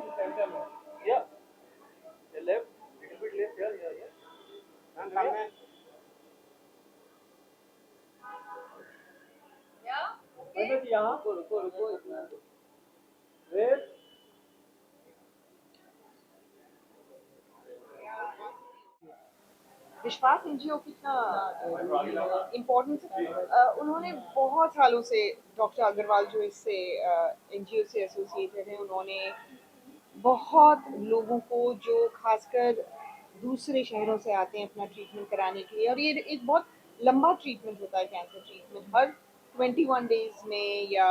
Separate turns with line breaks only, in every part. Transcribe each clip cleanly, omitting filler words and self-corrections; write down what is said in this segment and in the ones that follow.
Yeah, left, little bit left here, yeah. मतलब यहाँ रुको रुको रुको रुको वेट
विश्वास एनजीओ कितना इम्पोर्टेंस उन्होंने बहुत सालों से डॉक्टर अग्रवाल जो इससे एनजीओ से एसोसिएटेड हैं, उन्होंने बहुत लोगों को जो खासकर दूसरे शहरों से आते हैं अपना ट्रीटमेंट कराने के लिए, और ये एक बहुत लंबा ट्रीटमेंट होता है कैंसर ट्रीटमेंट। हर 21 डेज में या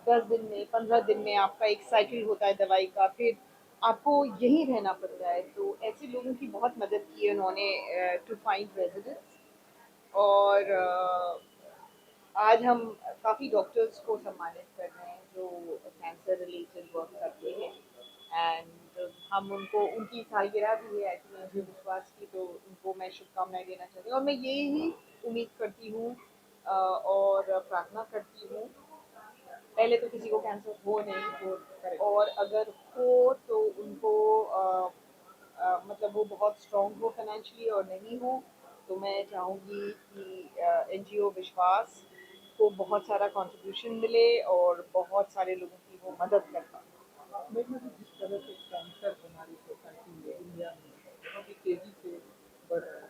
10 दिन में 15 दिन में आपका एक साइकिल होता है दवाई का, फिर आपको यहीं रहना पड़ता है। तो ऐसे लोगों की बहुत मदद की है उन्होंने टू फाइंड रेजिडेंस। और आज हम काफ़ी डॉक्टर्स को सम्मानित कर रहे हैं जो कैंसर रिलेटेड वर्क करते हैं। एंड हम उनको उनकी सालगिरह भी है एक्चुअली मुझे विश्वास की, तो उनको मैं शुभकामनाएं देना चाहती हूँ। और मैं यही उम्मीद करती हूँ और प्रार्थना करती हूँ, पहले तो किसी को कैंसर हो नहीं हो, और अगर हो तो उनको मतलब वो बहुत स्ट्रॉन्ग हो फाइनेंशियली, और नहीं हो तो मैं चाहूँगी कि एनजीओ विश्वास को बहुत सारा कंट्रीब्यूशन मिले और बहुत सारे लोगों की वो मदद कर पाए।
देखिए कि जिस तरह से कैंसर हमारी सोसाइटी में इंडिया में बहुत ही तेजी से बढ़ रहा है,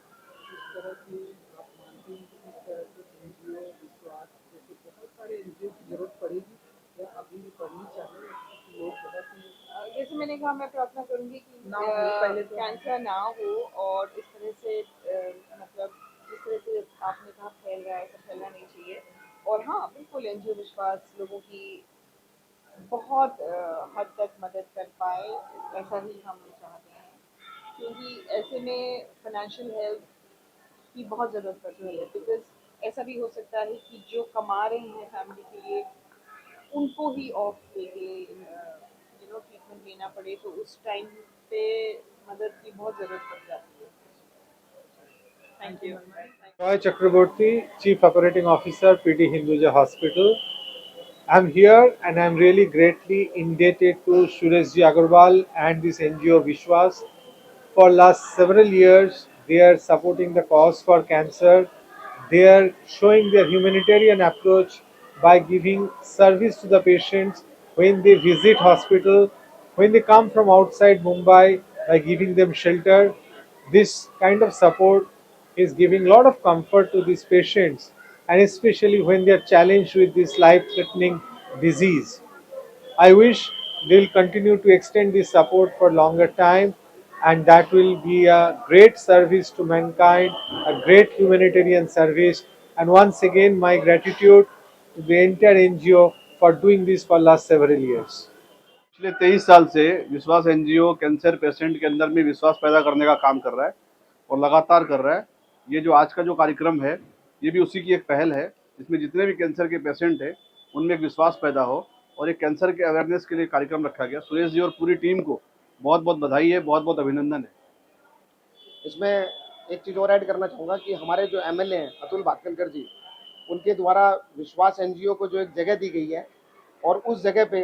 इस तरह की आप मानते हैं कि इस तरह के एनजीओ विश्वास जैसे बहुत सारे एनजीओ की जरूरत पड़ेगी या अभी भी पड़नी चाहिए क्योंकि लोग बहुत ही
जैसे मैंने कहा, मैं प्रार्थना करूंगी कि
ना हो पहले तो
कैंसर ना हो, और इस तरह से मतलब जिस तरह से आपने कहा फैल रहा है, ऐसा फैलना नहीं चाहिए। और हाँ, बिल्कुल एनजीओ विश्वास लोगों की बहुत हद तक मदद कर पाए, ऐसा ही हम चाहते हैं। क्योंकि ऐसे में फाइनेंशियल हेल्प की बहुत ज़रूरत पड़ती है, बिकॉज ऐसा भी हो सकता है कि जो कमा रहे हैं फैमिली के लिए, उनको ही ऑफ पे ट्रीटमेंट लेना पड़े, तो उस टाइम पे मदद की बहुत ज़रूरत पड़ जाती है। Thank you.
Roy Chakraborty, Chief Operating Officer, PT Hinduja Hospital. I'm here and I'm really greatly indebted to Sureshji Agarwal and this NGO Vishwas. For last several years, they are supporting the cause for cancer. They are showing their humanitarian approach by giving service to the patients when they visit hospital, when they come from outside Mumbai, by giving them shelter. This kind of support is giving a lot of comfort to these patients, and especially when they are challenged with this life-threatening disease. I wish they'll continue to extend this support for longer time, and that will be a great service to mankind, a great humanitarian service. And once again, my gratitude to the entire NGO for doing this for last several years.
पिछले 23 साल से विश्वास NGO cancer patient के अंदर में विश्वास पैदा करने का काम कर रहा है और लगातार कर रहा है। ये जो आज का जो कार्यक्रम है, ये भी उसी की एक पहल है। इसमें जितने भी कैंसर के पेशेंट हैं उनमें एक विश्वास पैदा हो और एक कैंसर के अवेयरनेस के लिए कार्यक्रम रखा गया। सुरेश जी और पूरी टीम को बहुत बहुत बधाई है, बहुत बहुत अभिनंदन है।
इसमें एक चीज़ और ऐड करना चाहूँगा कि हमारे जो एमएलए हैं अतुल भातखलकर जी, उनके द्वारा विश्वास एनजीओ को जो एक जगह दी गई है और उस जगह पे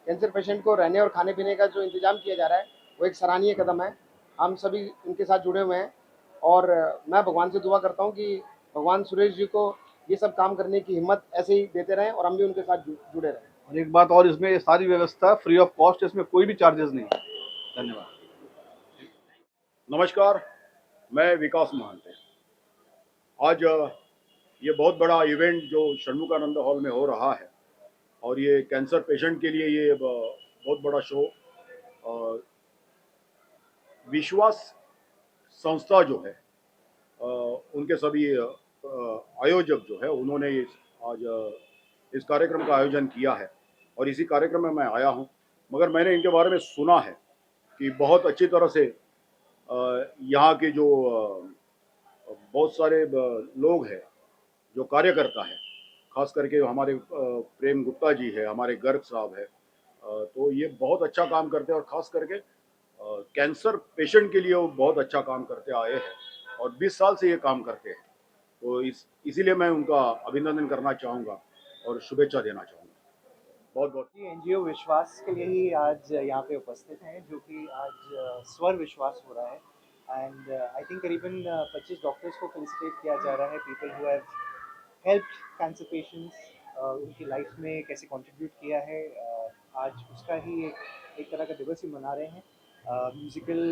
कैंसर पेशेंट को रहने और खाने पीने का जो इंतजाम किया जा रहा है, वो एक सराहनीय कदम है। हम सभी इनके साथ जुड़े हुए हैं और मैं भगवान से दुआ करता हूँ कि भगवान सुरेश जी को ये सब काम करने की हिम्मत ऐसे ही देते रहें और हम भी उनके साथ जुड़े रहें।
और एक बात और, इसमें ये सारी व्यवस्था फ्री ऑफ कॉस्ट, इसमें कोई भी चार्जेस नहीं। धन्यवाद।
नमस्कार, मैं विकास महंत। आज ये बहुत बड़ा इवेंट जो षणमुखानंद हॉल में हो रहा है और ये कैंसर पेशेंट के लिए ये बहुत बड़ा शो, विश्वास संस्था जो है उनके सभी आयोजक जो है उन्होंने आज इस कार्यक्रम का आयोजन किया है और इसी कार्यक्रम में मैं आया हूं। मगर मैंने इनके बारे में सुना है कि बहुत अच्छी तरह से यहाँ के जो बहुत सारे लोग हैं, जो कार्यकर्ता है, खास करके हमारे प्रेम गुप्ता जी है, हमारे गर्ग साहब है, तो ये बहुत अच्छा काम करते हैं और ख़ास करके कैंसर पेशेंट के लिए वो बहुत अच्छा काम करते आए हैं और 20 साल से ये काम करते हैं। तो इसीलिए मैं उनका अभिनंदन करना चाहूँगा और शुभेच्छा देना चाहूँगा। बहुत बहुत
जी एनजीओ विश्वास के लिए ही आज यहाँ पे उपस्थित हैं, जो कि आज स्वर विश्वास हो रहा है। एंड आई थिंक करीबन 25 डॉक्टर्स को फेलिसिटेट किया जा रहा है, people who have helped cancer patients, उनकी लाइफ में कैसे कंट्रीब्यूट किया है। आज उसका ही एक तरह का दिवस ही मना रहे हैं। म्यूजिकल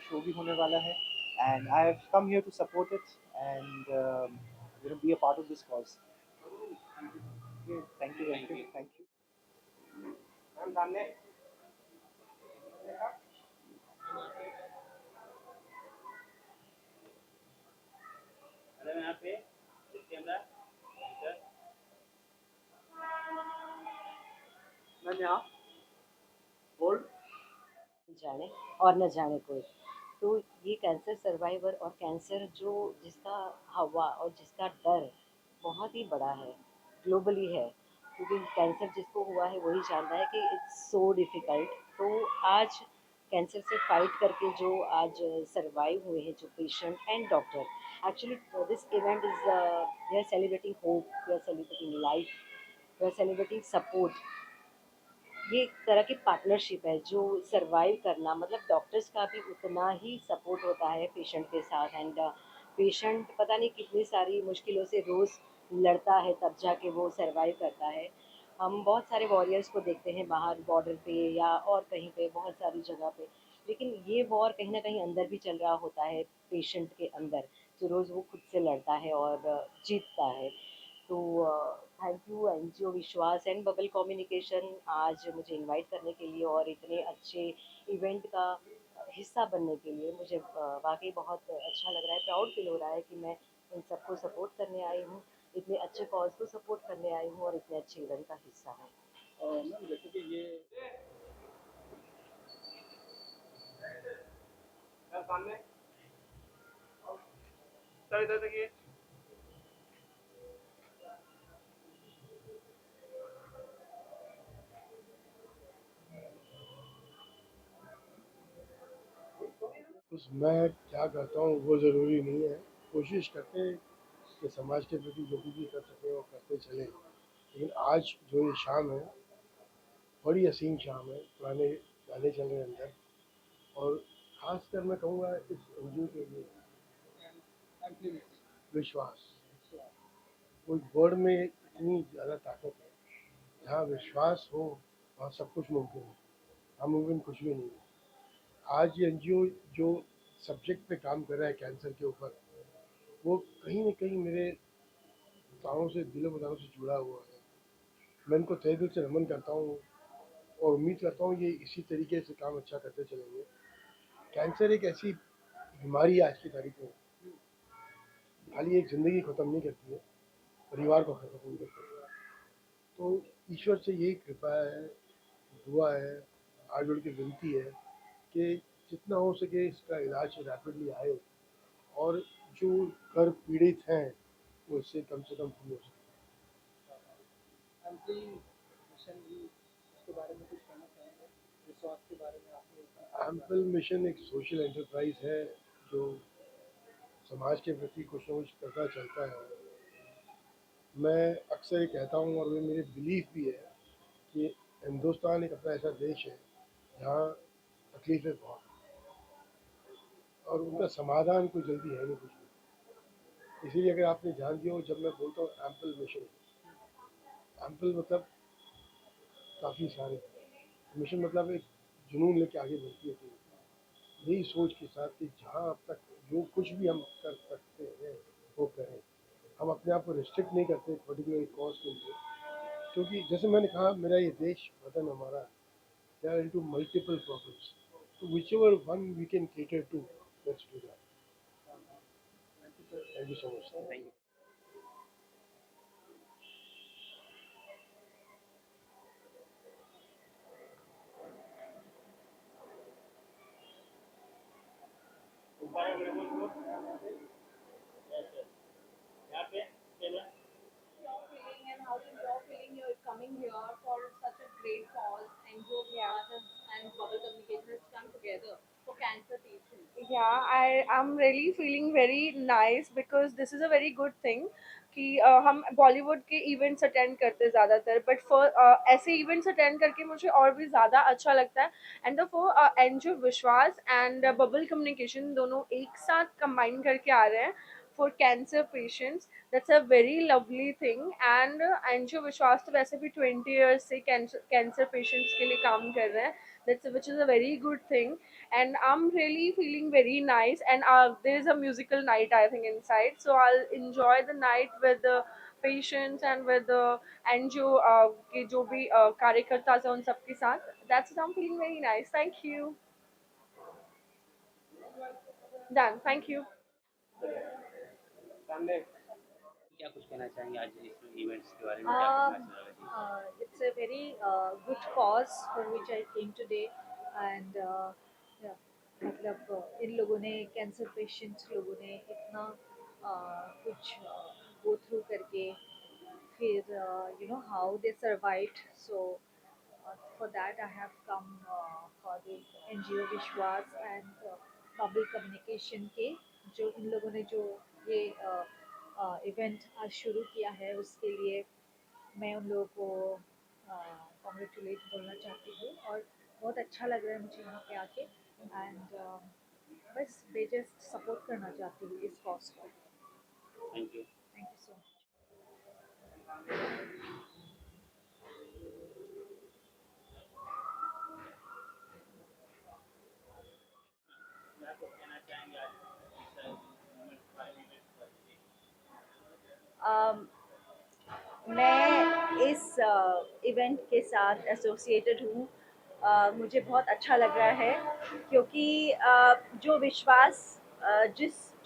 शो भी होने वाला है, and I have come here to support it and be a part of this cause. Thank you, thank you. Ma'am सामने। मैडम यहाँ पे कैमरा सर। मैम यहाँ होल्ड।
जाने और न जाने कोई। तो ये कैंसर सर्वाइवर और कैंसर जो जिसका हवा और जिसका डर बहुत ही बड़ा है, ग्लोबली है, क्योंकि कैंसर जिसको हुआ है वही जानता है कि इट्स सो डिफ़िकल्ट। तो आज कैंसर से फाइट करके जो आज सर्वाइव हुए हैं जो patient and doctor, actually this event is they are celebrating hope, they are celebrating life, they are celebrating support. ये एक तरह की पार्टनरशिप है जो सरवाइव करना, मतलब डॉक्टर्स का भी उतना ही सपोर्ट होता है पेशेंट के साथ। एंड पेशेंट पता नहीं कितनी सारी मुश्किलों से रोज़ लड़ता है, तब जाके वो सरवाइव करता है। हम बहुत सारे वॉरियर्स को देखते हैं बाहर बॉर्डर पे या और कहीं पे, बहुत सारी जगह पे, लेकिन ये वॉर कहीं ना कहीं अंदर भी चल रहा होता है पेशेंट के अंदर, जो रोज़ वो खुद से लड़ता है और जीतता है। तो थैंक यू एनजीओ विश्वास एंड बबल कम्युनिकेशन आज मुझे इनवाइट करने के लिए और इतने अच्छे इवेंट का हिस्सा बनने के लिए। मुझे वाकई बहुत अच्छा लग रहा है, प्राउड फील हो रहा है कि मैं इन सबको सपोर्ट करने आई हूँ, इतने अच्छे कॉज को सपोर्ट करने आई हूँ और इतने अच्छे इवेंट का हिस्सा हूँ।
मैम जैसे कि ये
मैम सामने। सर इधर देखिए।
उस मैं क्या करता हूँ वो ज़रूरी नहीं है। कोशिश करते हैं कि समाज के प्रति जो भी कर सकें वो करते चलें। लेकिन आज जो ये शाम है बड़ी हसीन शाम है, पुराने गाने चल रहे हैं अंदर, और ख़ासकर मैं कहूँगा इस एनजीओ के लिए विश्वास। वो वर्ड में इतनी ज़्यादा ताकत है, जहाँ विश्वास हो वहाँ सब कुछ मुमकिन है, नामुमकिन कुछ भी नहीं है। आज ये एनजीओ जो सब्जेक्ट पे काम कर रहा है कैंसर के ऊपर, वो कहीं न कहीं मेरे तारों से, दिलो बतारों से जुड़ा हुआ है। मैं इनको तहे दिल से नमन करता हूँ और उम्मीद करता हूँ ये इसी तरीके से काम अच्छा करते चलेंगे। कैंसर एक ऐसी बीमारी है आज की तारीख में, खाली एक ज़िंदगी ख़त्म नहीं करती है, परिवार को ख़त्म करती है। तो ईश्वर से यही कृपा है, दुआ है, हाथ जोड़ के विनती है कि जितना हो सके इसका इलाज रैपिडली आए और जो कर पीड़ित हैं वो इससे कम से कम फ्री हो सके।
एम्पली मिशन भी उसके बारे में कुछ कहना चाहेंगे? विश्वास के बारे में आपने
एम्पल मिशन एक सोशल एंटरप्राइज है जो समाज के प्रति कुछ न कुछ करता चलता है। मैं अक्सर ये कहता हूँ और वो मेरी बिलीफ भी है कि हिंदुस्तान एक अपना ऐसा देश है जहाँ तकलीफ़ें बहुत हैं और उनका समाधान कोई जल्दी है नहीं कुछ भी। इसीलिए अगर आपने ध्यान दिया हो, जब मैं बोलता हूँ एम्पल मिशन, एम्पल मतलब काफ़ी सारे, मिशन मतलब एक जुनून लेके आगे बढ़ती है टीम, यही सोच के साथ कि जहाँ अब तक जो कुछ भी हम कर सकते हैं वो करें। हम अपने आप को रिस्ट्रिक्ट नहीं करते पर्टिकुलर कॉज के लिए, क्योंकि जैसे मैंने कहा मेरा ये देश वतन हमारा, they are into multiple problems, तो whichever one we can cater to, let's do that. Thank you so much.
Thank you. ऊपर है मेरे को यस यस यहाँ पे camera.
Your feeling and how is your feeling you're coming here for such a great cause and जो Vikas and Bubble Communication has come together for cancer patients?
Yeah, I'm really feeling very nice because this is a very good thing
कि हम बॉलीवुड के events attend करते हैं ज़्यादातर, but for ऐसे events attend करके मुझे और भी ज़्यादा अच्छा लगता है। एंड फॉर एनजीओ विश्वास एंड बबल कम्युनिकेशन दोनों एक साथ कंबाइन करके आ रहे हैं for cancer patients, that's a very lovely thing. And NGO विश्वास तो वैसे भी 20 ईयर्स से कैंसर पेशेंट्स के लिए काम कर रहे हैं, that's which is a very good thing. And I'm really feeling very nice, and there is a musical night I think inside, so I'll enjoy the night with the patients and with the NGO के जो भी कार्यकर्ता हैं उन सबके साथ। That's what I'm feeling very nice. Thank you. Done. Thank you.
क्या कुछ कहना चाहेंगे आज इस इवेंट्स के बारे में, क्या कहना चाहेंगे?
It's a very good cause for which I came today, and yeah, मतलब इन लोगों ने कैंसर पेशेंट्स लोगों ने इतना कुछ गो थ्रू करके फिर you know how they survived. So for that I have come for the NGO विश्वास and public communication के जो इन लोगों ने जो ये इवेंट आज शुरू किया है उसके लिए मैं उन लोगों को कॉन्ग्रेचुलेट बोलना चाहती हूँ, और बहुत अच्छा लग रहा है मुझे यहाँ पे आके। एंड बस बेजस्ट सपोर्ट करना चाहती हूँ इस कॉज को।
Thank you.
Thank you so much.
क्या कुछ कहना चाहेंगे आज इस मूवमेंट के बारे में?
मैं इस इवेंट के साथ एसोसिएटेड हूँ। मुझे बहुत अच्छा लग रहा है क्योंकि जो विश्वास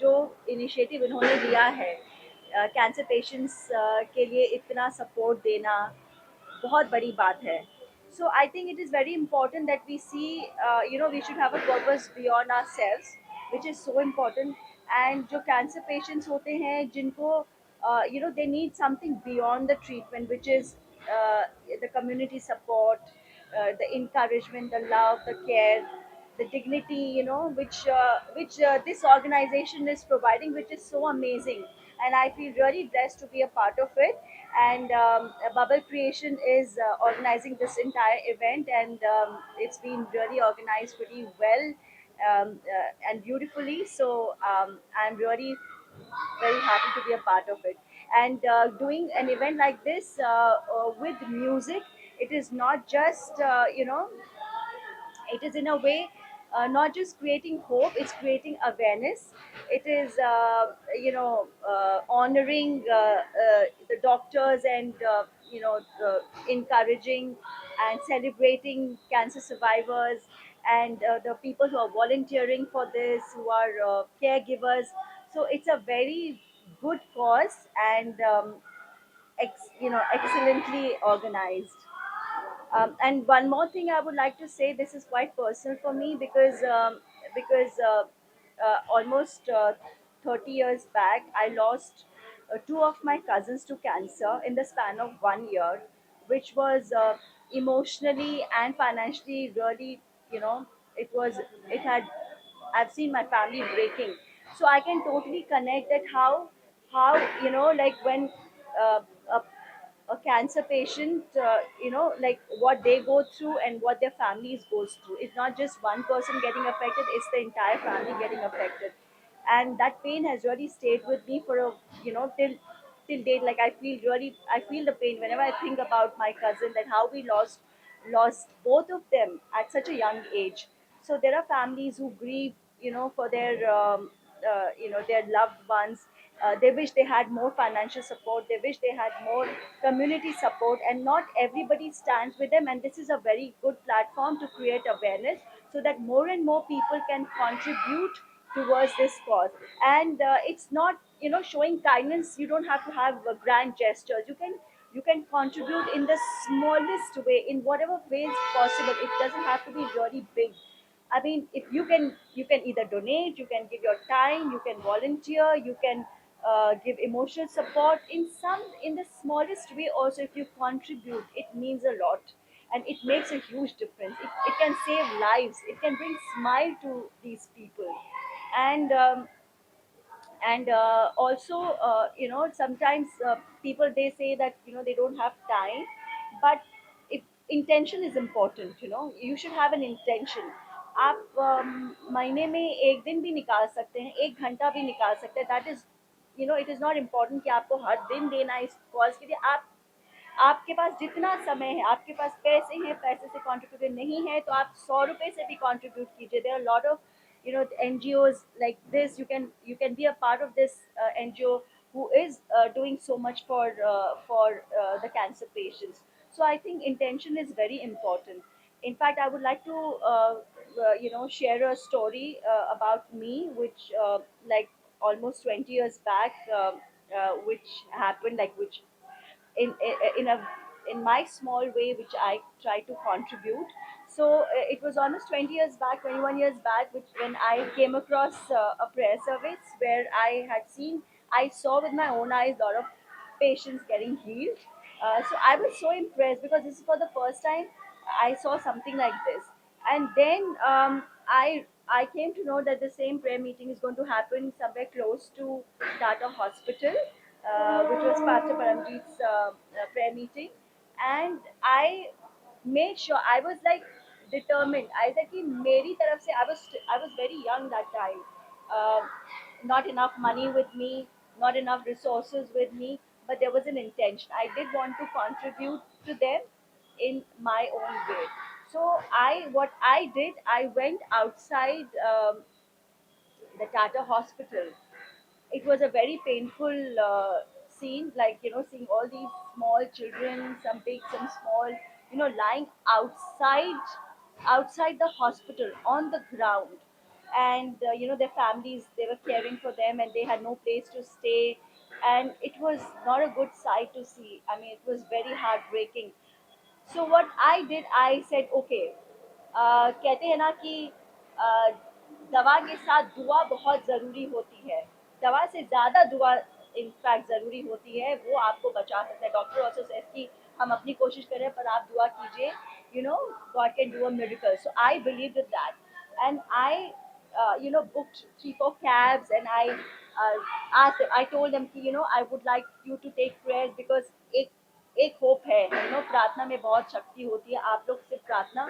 जो इनिशिएटिव इन्होंने लिया है कैंसर पेशेंट्स के लिए इतना सपोर्ट देना बहुत बड़ी बात है। So I think it is very important that we see, we should have a purpose beyond ourselves, which is so important. And जो cancer patients होते हैं जिनको they need something beyond the treatment, which is the community support, the encouragement, the love, the care, the dignity, which this organization is providing, which is so amazing. And I feel really blessed to be a part of it. And Bubble Creation is organizing this entire event, and it's been really organized pretty well and beautifully. So I'm really very happy to be a part of it. And doing an event like this with music, it is not just it is in a way not just creating hope, it's creating awareness. It is honoring the doctors, and encouraging and celebrating cancer survivors, and the people who are volunteering for this, who are caregivers. So it's a very good cause, and excellently organized. And one more thing I would like to say, this is quite personal for me, because almost 30 years back, I lost two of my cousins to cancer in the span of 1 year, which was emotionally and financially really, it was, it had, I've seen my family breaking. So I can totally connect that how like when uh, a a cancer patient, like what they go through and what their families goes through. It's not just one person getting affected; it's the entire family getting affected, and that pain has really stayed with me for a, till date. Like I feel the pain whenever I think about my cousin, that how we lost both of them at such a young age. So there are families who grieve, for their their loved ones. They wish they had more financial support. They wish they had more community support, and not everybody stands with them. And this is a very good platform to create awareness, so that more and more people can contribute towards this cause. And it's not, showing kindness. You don't have to have grand gestures. You can contribute in the smallest way, in whatever ways possible. It doesn't have to be really big. I mean, if you can either donate, you can give your time, you can volunteer, you can give emotional support in the smallest way. Also, if you contribute, it means a lot, and it makes a huge difference. It can save lives. It can bring smile to these people, and And also, sometimes people, they say that they don't have time, but if intention is important, you should have an intention. आप महीने में एक दिन भी निकाल सकते हैं, एक घंटा भी निकाल सकते हैं, that is it is not important कि आपको हर दिन देना है इस कॉज के लिए। आपके पास जितना समय है, आपके पास पैसे हैं, पैसे से कंट्रीब्यूट नहीं है तो आप 100 रुपए से भी कंट्रीब्यूट कीजिए। There are lot of NGOs like this. You can be a part of this NGO who is doing so much for the cancer patients. So I think intention is very important. In fact, I would like to share a story about me, which like almost 20 years back, which happened, like which in a in my small way, which I try to contribute. So it was almost 20 years back, 21 years back, which when I came across a prayer service where I saw with my own eyes a lot of patients getting healed. So I was so impressed because this is for the first time I saw something like this. And then I came to know that the same prayer meeting is going to happen somewhere close to Tata Hospital, which was Pastor Paramjeet's prayer meeting. And I made sure, I was like determined. I said कि मेरी तरफ से, I was very young that time. Uh, Not enough money with me, not enough resources with me, but there was an intention. I did want to contribute to them in my own way. So what I did, I went outside the Tata Hospital. It was a very painful scene, like seeing all these small children, some big, some small, lying outside the hospital on the ground. And their families, they were caring for them and they had no place to stay. And it was not a good sight to see. I mean, it was very heartbreaking. So what I did, I said, okay, कहते हैं ना कि uh, दवा के साथ दुआ बहुत ज़रूरी होती है। दवा से ज़्यादा दुआ इनफैक्ट ज़रूरी होती है, वो आपको बचा सकता है। डॉक्टर ऑल्सो सेज कि हम अपनी कोशिश करें पर आप दुआ कीजिए, God can do a miracle. So I believe in that and I booked 3-4 cabs, and I asked them, I told them कि I would like you to take prayers because एक होप है, प्रार्थना में बहुत शक्ति होती है। आप लोग सिर्फ प्रार्थना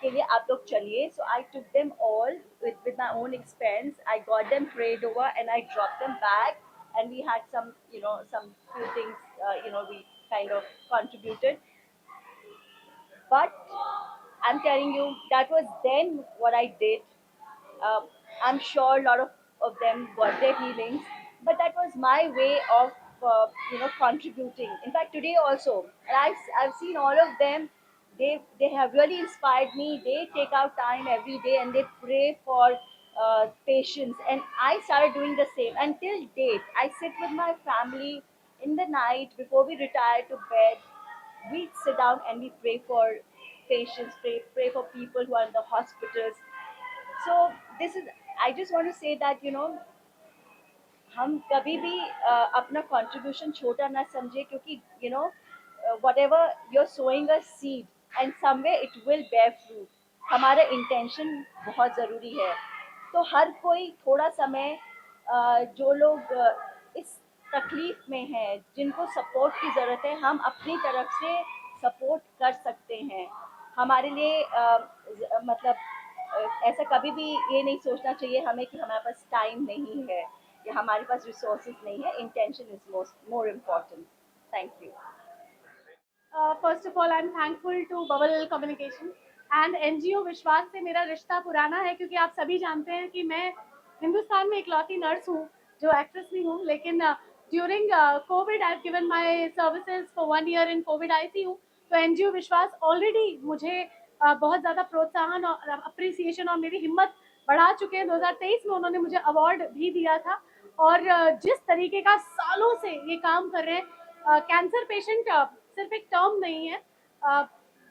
के लिए आप लोग चलिए। So I took them all with my own expense. I got them prayed over and I dropped them back, and we had some few things, we kind of contributed. But I'm telling you, that was then what I did. um, I'm sure a lot of them got their healings, but that was my way of contributing. In fact, today also, and I've seen all of them. They have really inspired me. They take out time every day and they pray for patients, and I started doing the same. Until date, I sit with my family in the night before we retire to bed. We sit down and we pray for patients, pray for people who are in the hospitals. So this is, I just want to say that हम कभी भी अपना contribution छोटा ना समझे, क्योंकि whatever you're sowing a seed and somewhere it will bear fruit. हमारा intention बहुत ज़रूरी है। तो हर कोई थोड़ा समय, जो लोग इस तकलीफ में हैं, जिनको सपोर्ट की ज़रूरत है, हम अपनी तरफ से सपोर्ट कर सकते हैं। हमारे लिए मतलब ऐसा कभी भी ये नहीं सोचना चाहिए हमें कि हमारे पास टाइम नहीं है या हमारे पास रिसोर्सेज नहीं है। Intention is more important. Thank you.
First of all I am thankful to bubble communication and NGO Vishwas से मेरा रिश्ता पुराना है, क्योंकि आप सभी जानते हैं कि मैं हिंदुस्तान में इकलौती नर्स हूँ जो एक्ट्रेस नहीं हूँ, लेकिन during Covid I have given my services for 1 year in Covid ICU। तो NGO विश्वास ऑलरेडी मुझे बहुत ज़्यादा प्रोत्साहन और अप्रिसिएशन और मेरी हिम्मत बढ़ा चुके हैं। 2023 में उन्होंने मुझे अवार्ड भी दिया था। और जिस तरीके का सालों से ये काम कर रहे हैं, कैंसर पेशेंट सिर्फ एक टर्म नहीं है।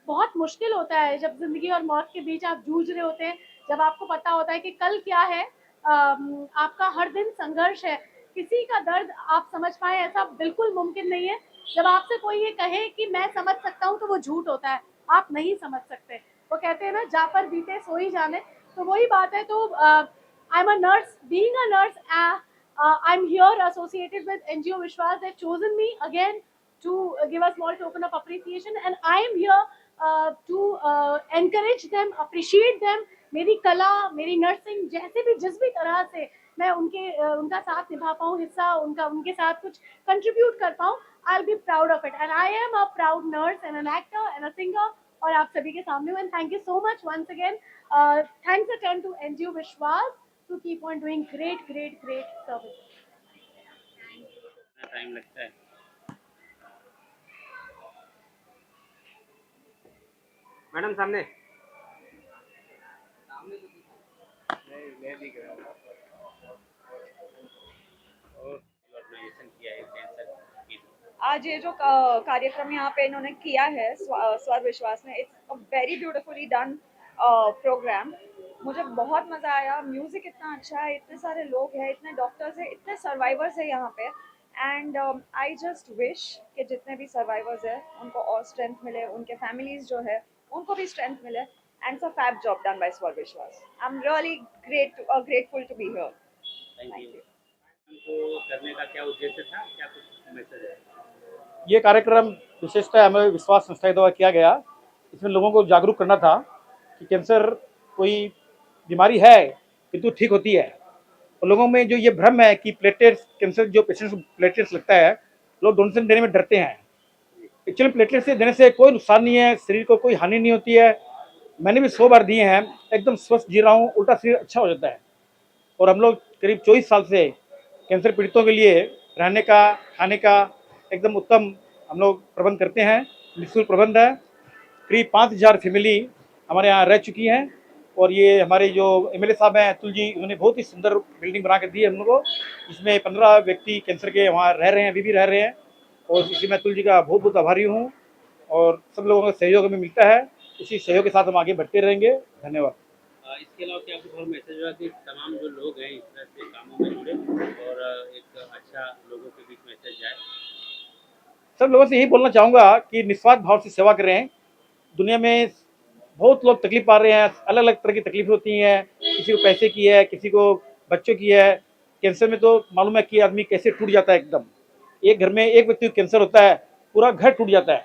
बहुत मुश्किल होता है जब ज़िंदगी और मौत के बीच आप जूझ रहे होते हैं, जब आपको पता होता है कि कल क्या है। आपका हर दिन संघर्ष है। किसी का दर्द आप समझ पाए ऐसा बिल्कुल मुमकिन नहीं है। जब आपसे कोई ये कहे कि मैं समझ सकता हूँ तो वो झूठ होता है, आप नहीं समझ सकते। वो कहते हैं ना, जा पर बीते सो ही जाने, तो वही बात है। तो I am a nurse, being a nurse I'm here associated with NGO Vishwas. They've chosen me again to give a small token of appreciation, and I am here to encourage them, appreciate them. मेरी कला, मेरी nursing, जैसे भी जिस भी तरह से मैं उनका साथ निभा पाऊँ, हिस्सा उनके साथ कुछ कंट्रीब्यूट कर पाऊँ, I'll be proud of it. And I am a proud nurse and an actor and a singer. और आप सभी के सामने हूँ, and thank you so much once again. Thanks a ton to NGO Vishwas to keep on doing great services.
Time लगता है।
Madam सामने
organisation किया है कैंसर की।
आज ये जो कार्यक्रम यहाँ पे इन्होंने किया है स्वर विश्वास ने, it's a very beautifully done program. मुझे बहुत मज़ा आया, म्यूज़िक इतना अच्छा है, इतने सारे लोग हैं, इतने डॉक्टर्स हैं, इतने सर्वाइवर्स हैं यहाँ पे। एंड आई जस्ट विश कि जितने भी सर्वाइवर्स हैं उनको और स्ट्रेंथ मिले, उनके फैमिलीज जो है उनको भी स्ट्रेंथ मिले। And it's a fab job done by Swar Vishwas. I am really grateful to be here.
Thank you. को करने का क्या उद्देश्य था, क्या कुछ मैसेज है?
ये कार्यक्रम विशेषतः हमें विश्वास संस्था के द्वारा किया गया। इसमें लोगों को जागरूक करना था कि कैंसर कोई बीमारी है किंतु ठीक होती है, और लोगों में जो ये भ्रम है कि प्लेटलेट्स, कैंसर जो पेशेंट्स को प्लेटलेट्स लगता है, लोग डोनेशन देने में डरते हैं। एक्चुअली प्लेटलेट्स से देने से कोई नुकसान नहीं है, शरीर को कोई हानि नहीं होती है। मैंने भी 100 बार दिए हैं, एकदम स्वस्थ जी रहा हूँ, उल्टा शरीर अच्छा हो जाता है। और हम लोग करीब 24 साल से कैंसर पीड़ितों के लिए रहने का, खाने का एकदम उत्तम हम लोग प्रबंध करते हैं, निःशुल्क प्रबंध है। करीब 5000 फैमिली हमारे यहाँ रह चुकी हैं। और ये हमारे जो एमएलए साहब हैं अतुल जी, उन्होंने बहुत ही सुंदर बिल्डिंग बना के दी है हम लोग को। इसमें 15 व्यक्ति कैंसर के वहाँ रह रहे हैं, अभी भी रह रहे हैं। और इसलिए मैं अतुल जी का बहुत बहुत आभारी हूँ, और सब लोगों का सहयोग हमें मिलता है। इसी सहयोग के साथ हम आगे बढ़ते रहेंगे। धन्यवाद।
इसके अलावा क्या आपको मैसेज हुआ कि तमाम जो लोग हैं इस तरह से कामों में जुड़े और एक अच्छा लोगों के बीच मैसेज जाए?
सब लोगों से यही बोलना चाहूँगा कि निस्वार्थ भाव से सेवा करें। दुनिया में बहुत लोग तकलीफ पा रहे हैं, अलग अलग तरह की तकलीफ होती हैं, किसी को पैसे की है, किसी को बच्चों की है। कैंसर में तो मालूम है कि आदमी कैसे टूट जाता है एकदम। एक घर में एक व्यक्ति को कैंसर होता है, पूरा घर टूट जाता है।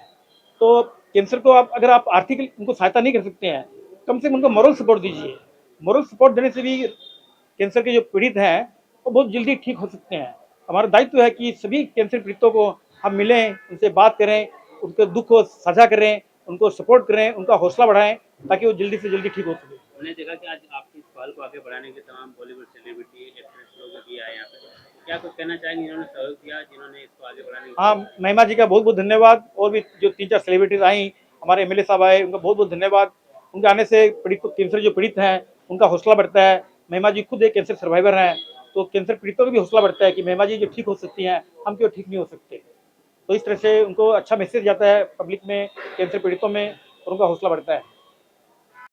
तो कैंसर को अगर आप आर्थिक उनको सहायता नहीं कर सकते हैं, कम से कम उनको मॉरल सपोर्ट दीजिए। मॉरल सपोर्ट देने से भी कैंसर के जो पीड़ित हैं वो बहुत जल्दी ठीक हो सकते हैं। हमारा दायित्व है कि सभी कैंसर पीड़ितों को हम मिलें, उनसे बात करें, उनके दुख को साझा करें, उनको सपोर्ट करें, उनका हौसला बढ़ाएं, ताकि वो जल्दी से जल्दी ठीक हो सके।
हमने देखा कि आज आपकी इस पहल को आगे बढ़ाने के तमाम बॉलीवुड सेलिब्रिटी, एक्ट्रेस लोग भी आए यहाँ पे। क्या कुछ कहना चाहेंगे जिन्होंने सहयोग दिया, जिन्होंने इसको आगे बढ़ाने?
हाँ, महिमा जी का बहुत बहुत धन्यवाद। और भी जो 3-4 सेलिब्रिटीज आई, हमारे एमएलए साहब आए, उनका बहुत बहुत धन्यवाद। उनके आने से कैंसर जो पीड़ित हैं उनका हौसला बढ़ता है। महिमा जी खुद एक कैंसर सर्वाइवर हैं, तो कैंसर पीड़ितों को भी हौसला बढ़ता है कि महिमा जी जो ठीक हो सकती हैं, हम क्यों ठीक नहीं हो सकते। तो इस तरह से उनको अच्छा मैसेज जाता है पब्लिक में, कैंसर पीड़ितों में, और उनका हौसला बढ़ता है।